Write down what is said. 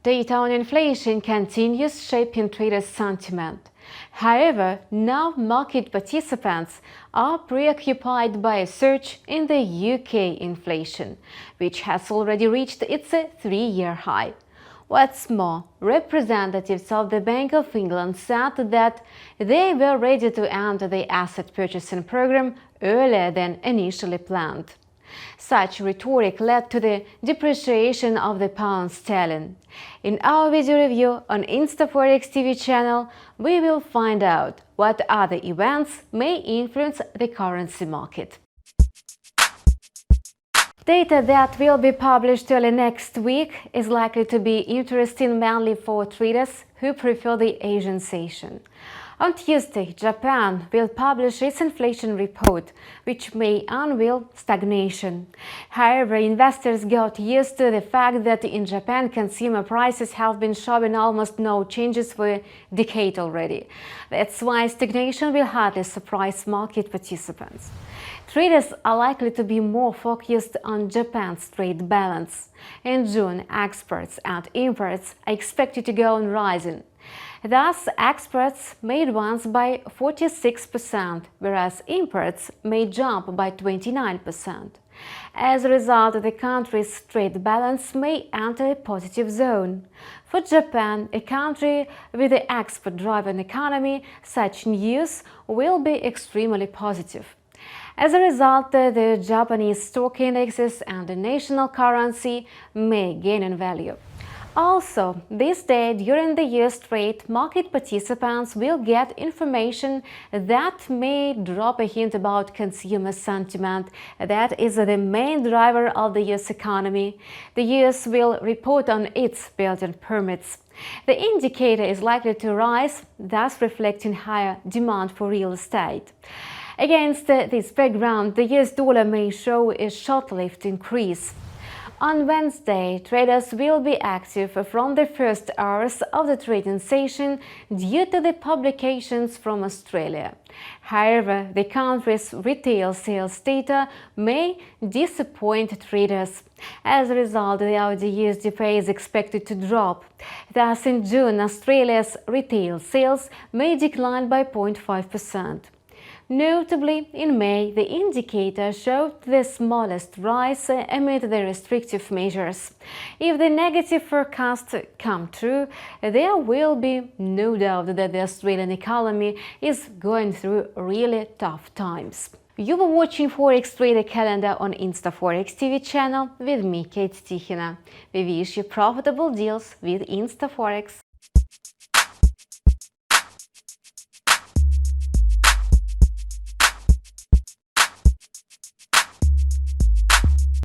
Data on inflation continues shaping traders' sentiment. However, now market participants are preoccupied by a surge in the UK inflation, which has already reached its three-year high. What's more, representatives of the Bank of England said that they were ready to end the asset purchasing program earlier than initially planned. Such rhetoric led to the depreciation of the pound sterling. In our video review on InstaForex TV channel, we will find out what other events may influence the currency market. Data that will be published early next week is likely to be interesting mainly for traders who prefer the Asian session. On Tuesday, Japan will publish its inflation report, which may unveil stagnation. However, investors got used to the fact that in Japan consumer prices have been showing almost no changes for a decade already. That's why stagnation will hardly surprise market participants. Traders are likely to be more focused on Japan's trade balance. In June, exports and imports are expected to go on rising. Thus, exports may advance by 46%, whereas imports may jump by 29%. As a result, the country's trade balance may enter a positive zone. For Japan, a country with an export-driven economy, such news will be extremely positive. As a result, the Japanese stock indexes and the national currency may gain in value. Also, this day during the year's trade, market participants will get information that may drop a hint about consumer sentiment. That is the main driver of the US economy. The US will report on its building permits. The indicator is likely to rise, thus reflecting higher demand for real estate. Against this background, the US dollar may show a short-lived increase. On Wednesday, traders will be active from the first hours of the trading session due to the publications from Australia. However, the country's retail sales data may disappoint traders. As a result, the Aussie-USD pair is expected to drop. Thus, in June, Australia's retail sales may decline by 0.5%. Notably, in May, the indicator showed the smallest rise amid the restrictive measures. If the negative forecasts come true, there will be no doubt that the Australian economy is going through really tough times. You were watching Forex Trader Calendar on InstaForex TV channel with me, Kate Tikhina. We wish you profitable deals with InstaForex.